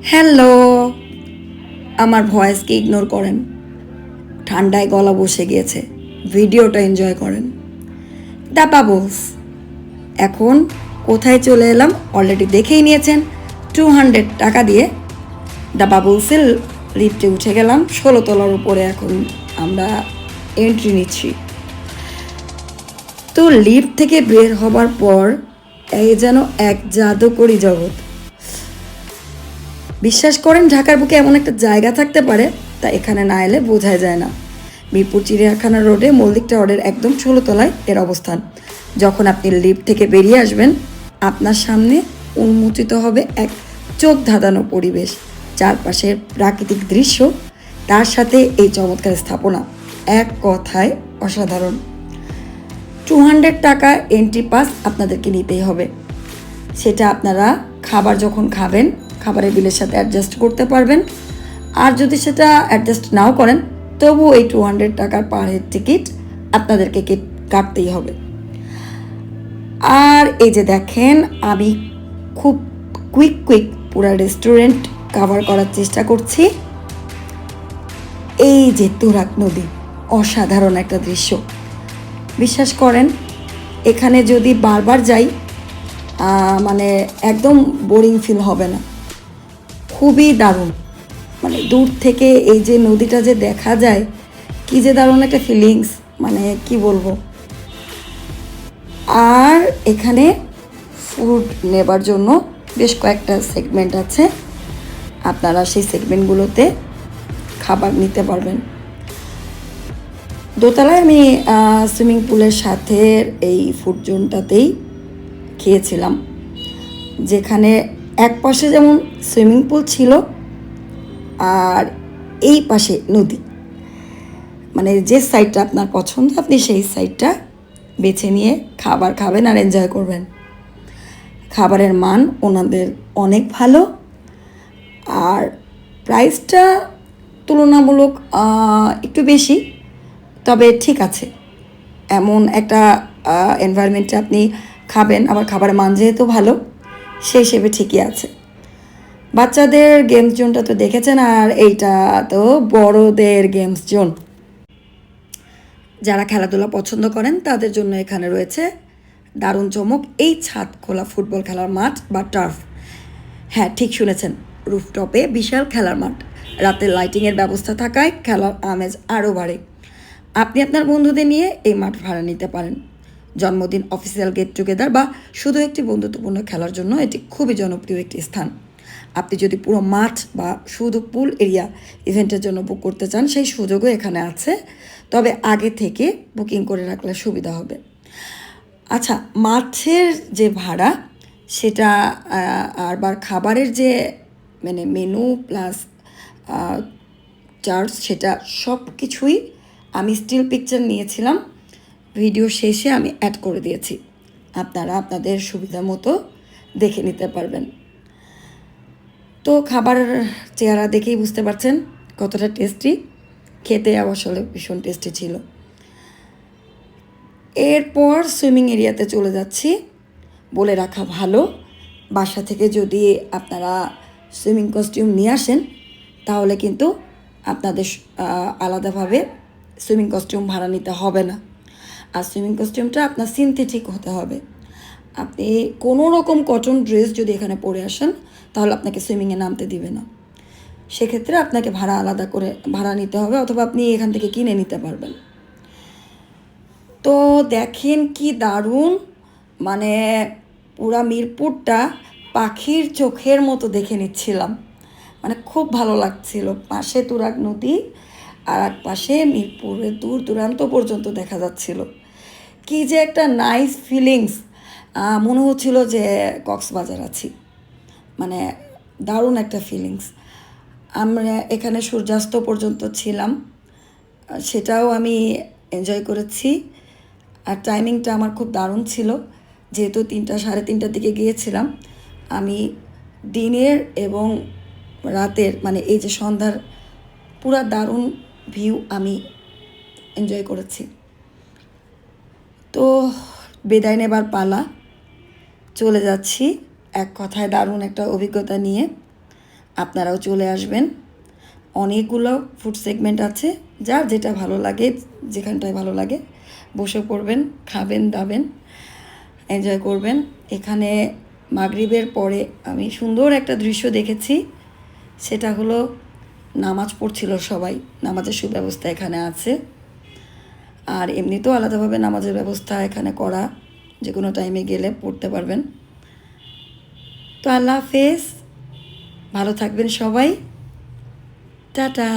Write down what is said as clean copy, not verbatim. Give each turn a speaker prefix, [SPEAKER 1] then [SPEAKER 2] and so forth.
[SPEAKER 1] Hello, আমার ভয়েসকে ignore করেন। ঠান্ডায় গলা বসে গিয়েছে, ভিডিওটা এনজয় করেন। The bubbles. এখন কোথায় চলে এলাম অলরেডি দেখেই নিয়েছেন। 200 টাকা দিয়ে দ্য বাবলসের লিফটে উঠে গেলাম 16 তলার উপরে। এখন আমরা এন্ট্রি নিচ্ছি। তো লিফট থেকে বের হবার পর এই যেন এক জাদুকরী জগৎ। বিশ্বাস করেন ঢাকার বুকে এমন একটা জায়গা থাকতে পারে তা এখানে না এলে বোঝাই যায় না। মিরপুর চিড়িয়াখানা রোডে মল্লিক টাওয়ারের একদম 16 তলায় এর অবস্থান। যখন আপনি লিফট থেকে বেরিয়ে আসবেন আপনার সামনে উন্মোচিত হবে এক চোখ ধাঁধানো পরিবেশ, চারপাশের প্রাকৃতিক দৃশ্য, তার সাথে এই চমৎকার স্থাপনা। এক কথায় অসাধারণ। 200 টাকা এন্ট্রি পাস আপনাদেরকে নিতেই হবে। সেটা আপনারা খাবার যখন খাবেন খাবারের বিলের সাথে অ্যাডজাস্ট করতে পারবেন। আর যদি সেটা অ্যাডজাস্ট নাও করেন তবু এই 200 টাকার পার হেড টিকিট আপনাদেরকে কাটতেই হবে। আর এই যে দেখেন আমি খুব কুইক পুরো রেস্টুরেন্ট কভার করার চেষ্টা করছি। এই যে তুরাগ নদী, অসাধারণ একটা দৃশ্য। বিশ্বাস করেন এখানে যদি বারবার যাই মানে একদম বোরিং ফিল হবে না। খুবই দারুণ, মানে দূর থেকে এই যে নদীটা যে দেখা যায় কি যে দারুণ একটা ফিলিংস, মানে কি বলবো। আর এখানে ফুড নেবার জন্য বেশ কয়েকটা সেগমেন্ট আছে, আপনারা সেই সেগমেন্টগুলোতে খাবার নিতে পারবেন। দোতলায় আমি সুইমিং পুলের সাথে এই ফুড জোনটাতেই খেয়েছিলাম, যেখানে এক পাশে যেমন সুইমিং পুল ছিল আর এই পাশে নদী। মানে যে সাইডটা আপনার পছন্দ আপনি সেই সাইডটা বেছে নিয়ে খাবার খাবেন আর এনজয় করবেন। খাবারের মান ওনাদের অনেক ভালো, আর প্রাইসটা তুলনামূলক একটু বেশি, তবে ঠিক আছে। এমন একটা এনভায়রনমেন্টে আপনি খাবেন, আবার খাবারের মান যেহেতু ভালো সেই হিসেবে ঠিকই আছে। বাচ্চাদের গেমস জোনটা তো দেখেছেন, আর এইটা তো বড়দের গেমস জোন। যারা খেলাধুলা পছন্দ করেন তাদের জন্য এখানে রয়েছে দারুণ চমক এই ছাদ খোলা ফুটবল খেলার মাঠ বা টার্ফ। হ্যাঁ, ঠিক শুনেছেন, রুফটপে বিশাল খেলার মাঠ। রাতে লাইটিংয়ের ব্যবস্থা থাকায় খেলার আমেজ আরও বাড়ে। আপনি আপনার বন্ধুদের নিয়ে এই মাঠ ভাড়া নিতে পারেন। জন্মদিন, অফিসিয়াল গেট টুগেদার বা শুধু একটি বন্ধুত্বপূর্ণ খেলার জন্য এটি খুবই জনপ্রিয় একটি স্থান। আপনি যদি পুরো মাঠ বা শুধু পুল এরিয়া ইভেন্টের জন্য বুক করতে চান সেই সুযোগও এখানে আছে, তবে আগে থেকে বুকিং করে রাখলে সুবিধা হবে। আচ্ছা, মাছের যে ভাড়া সেটা আর খাবারের যে মানে মেনু প্লাস চার্জ, সেটা সব কিছুই আমি স্টিল পিকচার নিয়েছিলাম, ভিডিও শেষে আমি অ্যাড করে দিয়েছি। আপনারা আপনাদের সুবিধা মতো দেখে নিতে পারবেন। তো খাবার চেহারা দেখেই বুঝতে পারছেন কতটা টেস্টি। খেতে আসলে ভীষণ টেস্টি ছিল। এরপর সুইমিং এরিয়াতে চলে যাচ্ছি। বলে রাখা ভালো, বাসা থেকে যদি আপনারা সুইমিং কস্টিউম নিয়ে আসেন তাহলে কিন্তু আপনাদের আলাদাভাবে সুইমিং কস্টিউম ভাড়া নিতে হবে না। আর সুইমিং কস্টিউমটা আপনার সিনথেটিক হতে হবে। আপনি কোনো রকম কটন ড্রেস যদি এখানে পরে আসেন তাহলে আপনাকে সুইমিংয়ে নামতে দিবে না। সেক্ষেত্রে আপনাকে ভাড়া আলাদা করে ভাড়া নিতে হবে, অথবা আপনি এখান থেকে কিনে নিতে পারবেন। তো দেখেন কি দারুণ, মানে পুরা মিরপুরটা পাখির চোখের মতো দেখে নিচ্ছিলাম। মানে খুব ভালো লাগছিল। পাশে তুরাগ নদী আর এক পাশে মিরপুরের দূর দূরান্ত পর্যন্ত দেখা যাচ্ছিল। কি যে একটা নাইস ফিলিংস, মনে হচ্ছিল যে কক্সবাজার আছি। মানে দারুণ একটা ফিলিংস। আমরা এখানে সূর্যাস্ত পর্যন্ত ছিলাম, সেটাও আমি এনজয় করেছি। আর টাইমিংটা আমার খুব দারুণ ছিল, যেহেতু 3টা সাড়ে 3টার দিকে গিয়েছিলাম। আমি দিনের এবং রাতের মানে এই যে সন্ধ্যার পুরা দারুণ ভিউ আমি এনজয় করেছি। তো বিদায় নেবার পালা, চলে যাচ্ছি এক কথায় দারুণ একটা অভিজ্ঞতা নিয়ে। আপনারাও চলে আসবেন। অনেকগুলো ফুড সেগমেন্ট আছে, যার যেটা ভালো লাগে, যেখানটায় ভালো লাগে বসে পড়বেন, খাবেন দাবেন, এনজয় করবেন। এখানে মাগরিবের পরে আমি সুন্দর একটা দৃশ্য দেখেছি, সেটা হলো নামাজ পড়ছিল সবাই, নামাজের সুব্যবস্থা এখানে আছে। আর এমনিতেও আলাদাভাবে নামাজের ব্যবস্থা এখানে করা, যে কোনো টাইমে গেলে পড়তে পারবেন। তো আল্লাহ হাফেজ, ভালো থাকবেন সবাই, টাটা।